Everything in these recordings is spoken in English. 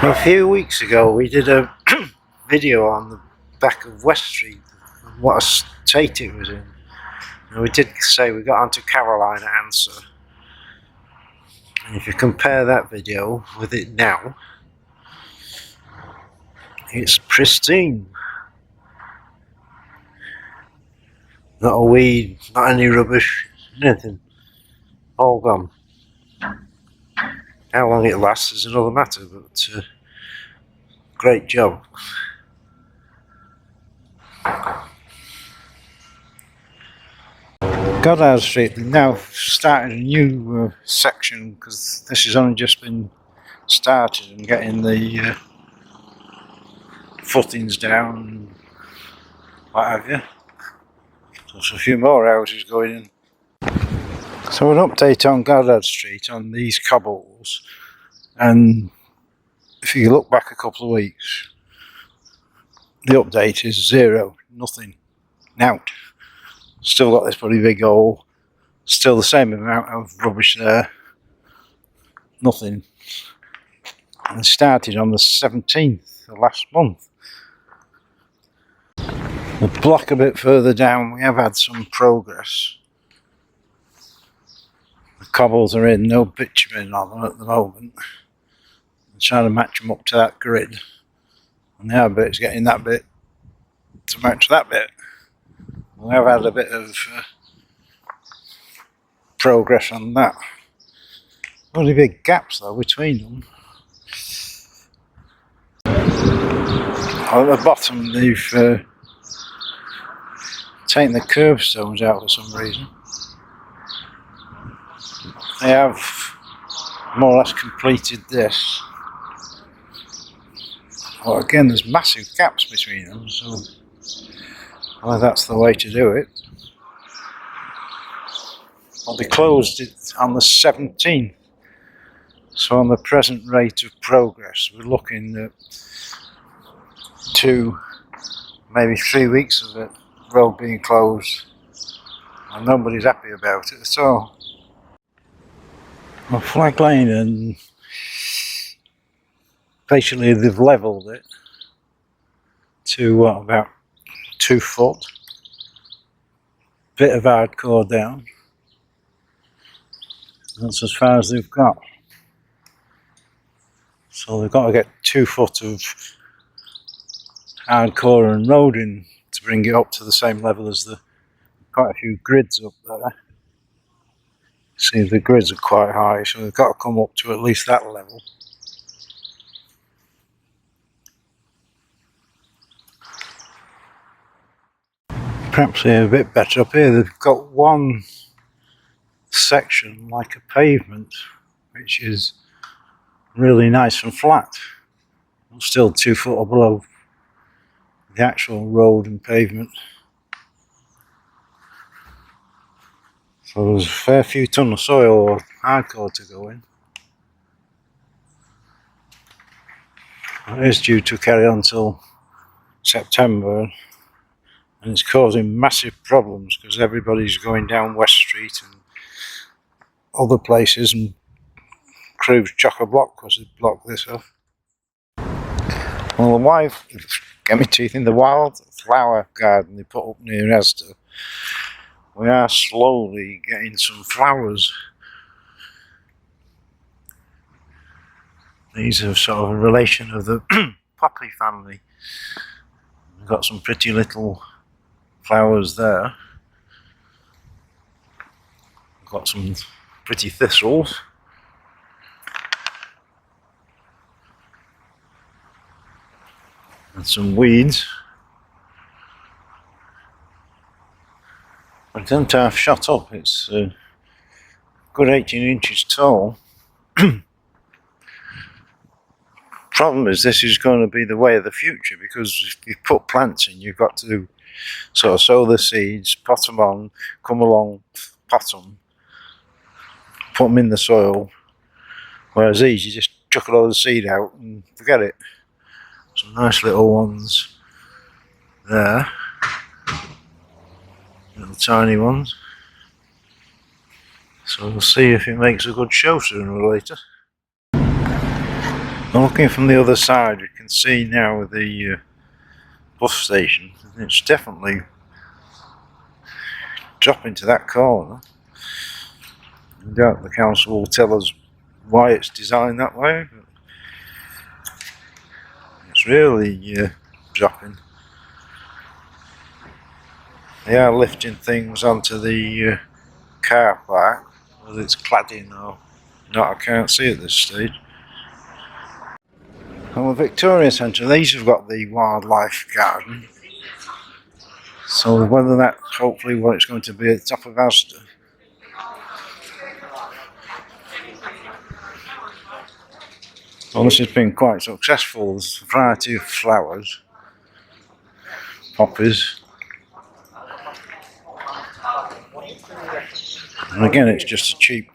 A few weeks ago we did a video on the back of West Street, what a state it was in. And we did say we got onto Carolina Answer. And if you compare that video with it now, it's pristine. Not a weed, not any rubbish, anything. All gone. How long it lasts is another matter, but great job. Goddard Street, they've now started a new section because this has only just been started and getting the footings down and what have you. So there's a few more houses going in. So an update on Goddard Street on these cobbles, and if you look back a couple of weeks, the update is zero, nothing, out. Still got this pretty big hole, still the same amount of rubbish there, nothing. And it started on the 17th of last month. The block a bit further down, we have had some progress. The cobbles are in, no bitumen on them at the moment. I'm trying to match them up to that grid. And the other bit's getting that bit to match that bit. We have had a bit of progress on that. Only big gaps though between them. At the bottom they've taken the curbstones out for some reason. They have more or less completed this. Well, again, there's massive gaps between them, so well, that's the way to do it. Well, they closed it on the 17th, so on the present rate of progress, we're looking at 2, maybe 3 weeks of the road being closed, and nobody's happy about it at all. Well, Flag Lane, and basically they've levelled it to what, about 2 foot, bit of hardcore down. That's as far as they've got. So they've got to get 2 foot of hardcore and road in to bring it up to the same level as the quite a few grids up there. See, the grids are quite high, so they've got to come up to at least that level. Perhaps they're a bit better up here. They've got one section like a pavement, which is really nice and flat. Still 2 foot below the actual road and pavement. So there's a fair few ton of soil or hardcore to go in. It is due to carry on till September, and it's causing massive problems because everybody's going down West Street and other places, and Crewe's chock-a-block because they blocked this off. Well, the wife, get my teeth in the wildflower garden they put up near Asda. We are slowly getting some flowers. These are sort of a relation of the poppy family. We've got some pretty little flowers there. We've got some pretty thistles. And some weeds. But it doesn't half shot up, it's a good 18 inches tall. Problem is, this is going to be the way of the future, because if you put plants in, you've got to sort of sow the seeds, pot them on, come along, pot them, put them in the soil. Whereas these, you just chuck a load of seed out and forget it. Some nice little ones there. Little tiny ones. So we'll see if it makes a good show sooner or later. Now looking from the other side, you can see now the bus station. It's definitely dropping to that corner. I doubt the council will tell us why it's designed that way, but it's really dropping. They are lifting things onto the car park, whether it's cladding or not I can't see at this stage. On the Victoria Centre, these have got the wildlife garden, so whether that's hopefully what it's going to be at the top of Asda. Well, this has been quite successful. There's a variety of flowers, poppies, and again it's just a cheap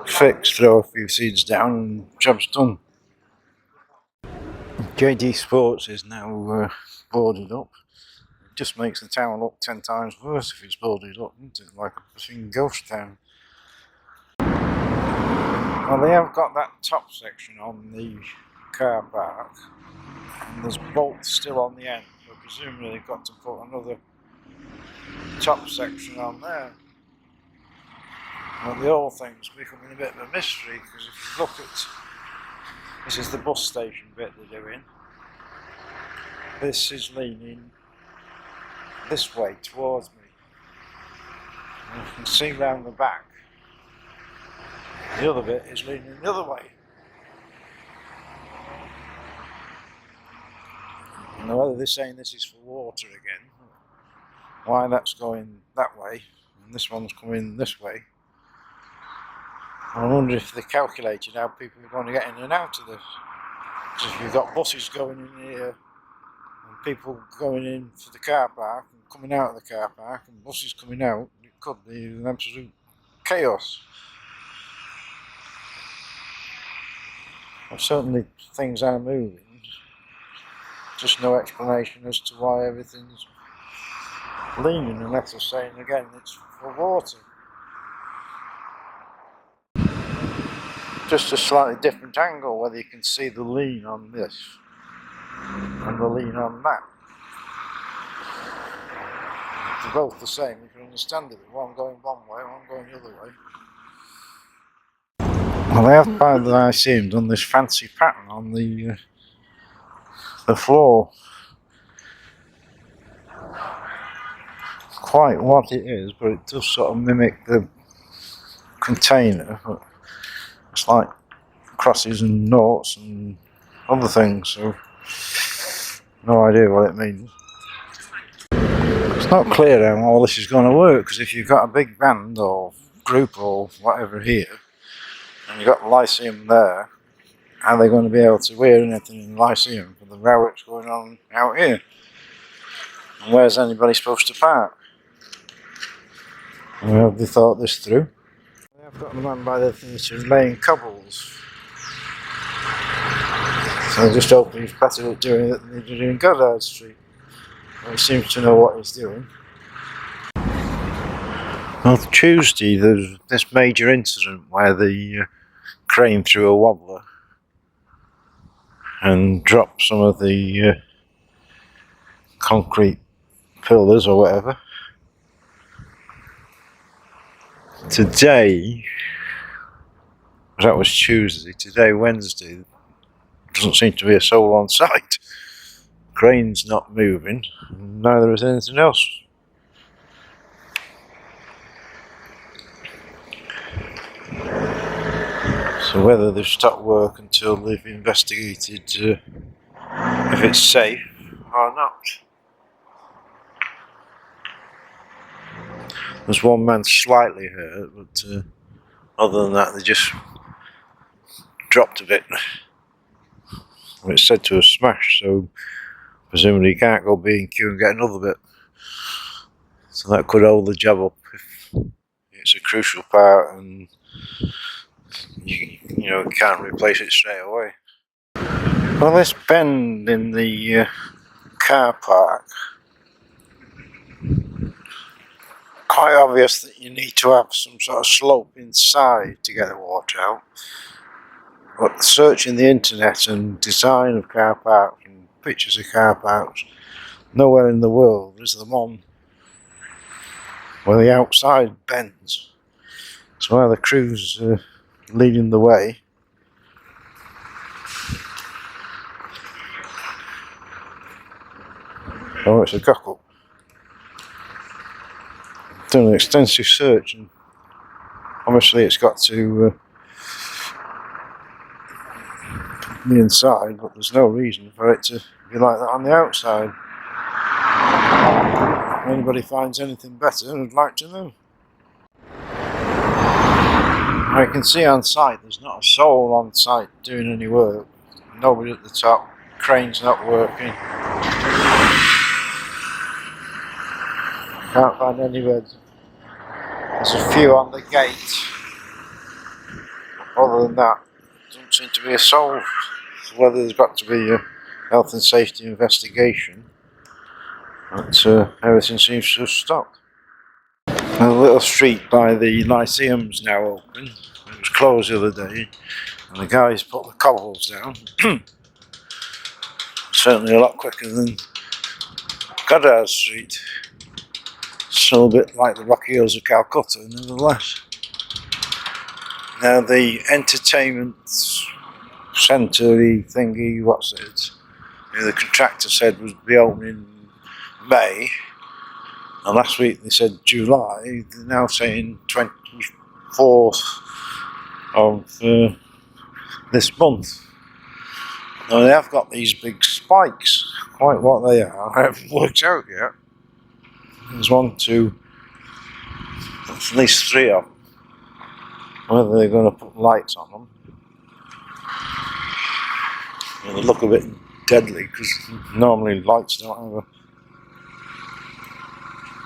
fix, throw a few seeds down and job's done. JD Sports is now boarded up. It just makes the town look 10 times worse if it's boarded up, isn't it? Like a freaking ghost town. Well, they have got that top section on the car park, and there's bolts still on the end, so presumably they've got to put another top section on there. Well, the whole thing's becoming a bit of a mystery, because if you look at, this is the bus station bit they're doing. This is leaning this way towards me. And you can see round the back, the other bit is leaning the other way. Now whether they're saying this is for water again, why that's going that way and this one's coming this way, I wonder if they calculated how people are going to get in and out of this. Because if you've got buses going in here and people going in for the car park and coming out of the car park and buses coming out, it could be an absolute chaos. Well, certainly things are moving, just no explanation as to why everything's leaning, unless they're saying again it's for water. Just a slightly different angle, whether you can see the lean on this and the lean on that. They're both the same, you can understand it, one going one way, one going the other way. Well, they have by the ICM done this fancy pattern on the floor. Quite what it is, but it does sort of mimic the container. But it's like crosses and noughts and other things, so no idea what it means. It's not clear how all this is going to work, because if you've got a big band or group or whatever here, and you've got Lyceum there, how are they going to be able to wear anything in Lyceum for the row that's going on out here? And where's anybody supposed to park? Well, have they thought this through? I've got the man by the theatre laying cobbles. So I just hope he's better at doing it than he did in Goddard Street. Well, he seems to know what he's doing. Well, Tuesday there's this major incident where the crane threw a wobbler and dropped some of the concrete pillars or whatever. Today, that was Tuesday, today Wednesday, doesn't seem to be a soul on site. Crane's not moving, neither is anything else. So whether they've stopped work until they've investigated if it's safe or not. There's one man slightly hurt, but other than that they just dropped a bit. It's said to have smashed, so presumably you can't go B&Q and get another bit. So that could hold the job up if it's a crucial part and you know, can't replace it straight away. Well, this bend in the car park, quite obvious that you need to have some sort of slope inside to get the water out. But searching the internet and design of car parks and pictures of car parks, nowhere in the world is the one where the outside bends. So either Crewe's leading the way, or it's a cock-up. Done an extensive search, and obviously it's got to the inside, but there's no reason for it to be like that on the outside. If anybody finds anything better, I'd like to know. I can see on site there's not a soul on site doing any work. Nobody at the top, crane's not working. Can't find anywhere. There's a few on the gate. Other than that, doesn't seem to be a soul. Whether there's got to be a health and safety investigation, but everything seems to have stopped. A little street by the Lyceum's now open. It was closed the other day, and the guys put the cobbles down. Certainly a lot quicker than Goddard Street. Still a bit like the Rocky Hills of Calcutta, nevertheless. Now the entertainment centre thingy, what's it? The contractor said would be opening in May, and last week they said July. They're now saying 24th of this month. Now they have got these big spikes. Quite what they are, I haven't worked out yet. There's one, two, at least three of them. Whether they're going to put lights on them. And they look a bit deadly because normally lights don't have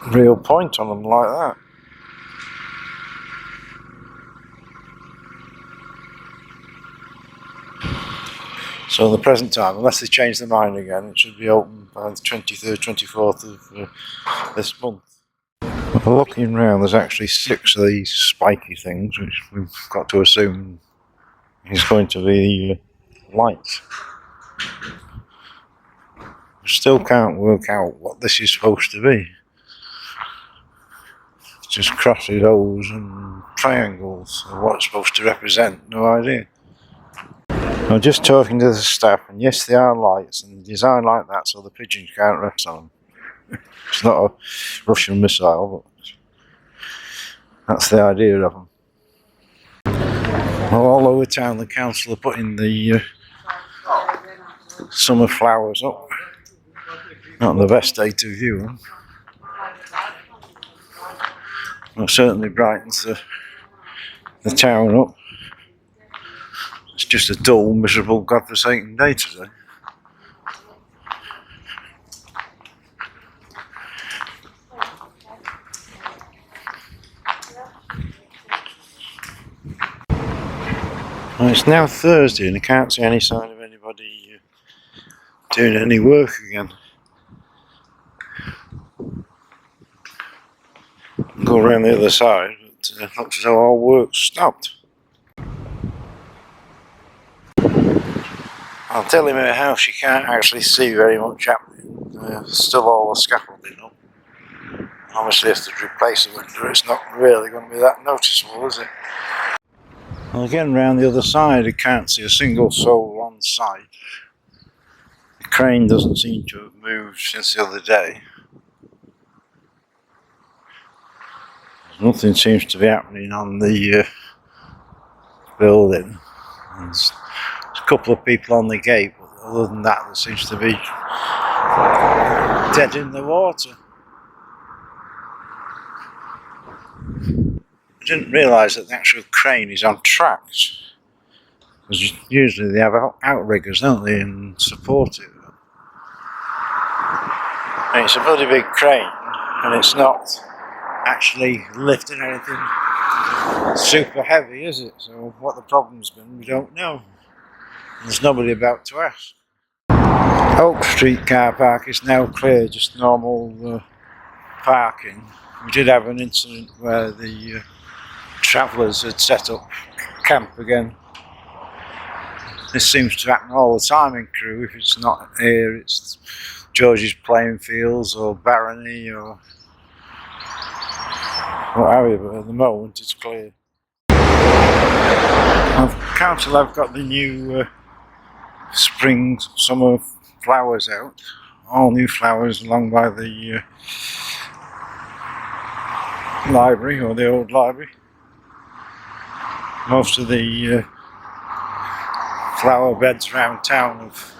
a real point on them like that. So at the present time, unless they change their mind again, it should be open by the 23rd, 24th of this month. Well, looking around, there's actually 6 of these spiky things, which we've got to assume is going to be lights. We still can't work out what this is supposed to be. It's just crosses, O's and triangles, or what it's supposed to represent, no idea. I'm just talking to the staff, and yes, they are lights, and designed like that so the pigeons can't rest on them. It's not a Russian missile, but that's the idea of them. Well, all over town, the council are putting the summer flowers up. Not the best day to view them. Well, it certainly brightens the town up. It's just a dull, miserable, godforsaken day today. Well, it's now Thursday and I can't see any sign of anybody doing any work again. Go around the other side, but it looks as though all work's stopped. I'll tell him in a house you can't actually see very much happening. Still all the scaffolding up. Obviously if they replace the window, it's not really going to be that noticeable, is it? Well, again round the other side I can't see a single soul on site. The crane doesn't seem to have moved since the other day. Nothing seems to be happening on the building. There's a couple of people on the gate, but other than that there seems to be dead in the water. I didn't realise that the actual crane is on tracks. Because usually they have outriggers, don't they, and support it. And it's a bloody big crane, and it's not actually lifting anything super heavy, is it? So what the problem's been, we don't know. There's nobody about to ask. Oak Street car park is now clear, just normal parking. We did have an incident where the travellers had set up camp again This seems to happen all the time in Crewe. If it's not here, it's George's playing fields or Barony or what have you, but at the moment it's clear. Council have got the new spring, summer flowers out. All new flowers along by the library, or the old library. Most of the flower beds around town have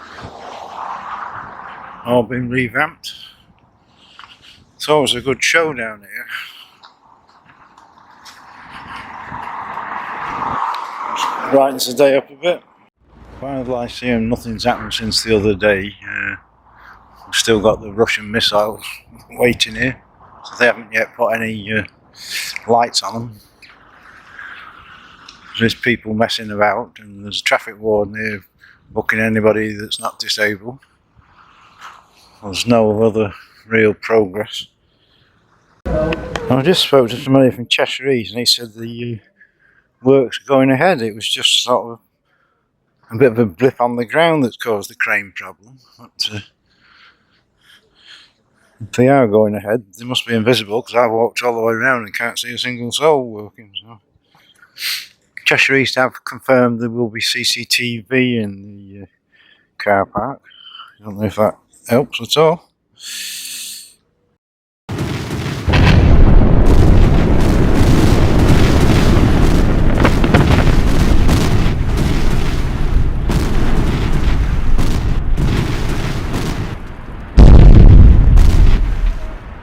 all been revamped. It's always a good show down here. Brightens the day up a bit. Final Lyceum, nothing's happened since the other day. We've still got the Russian missiles waiting here, so they haven't yet put any lights on them. There's people messing about, and there's a traffic warden here booking anybody that's not disabled. There's no other real progress. I just spoke to somebody from Cheshire East, and he said the work's going ahead. It was just sort of a bit of a blip on the ground that's caused the crane problem. But if they are going ahead, they must be invisible, because I walked all the way around and can't see a single soul working. So Cheshire East have confirmed there will be CCTV in the car park. I don't know if that helps at all.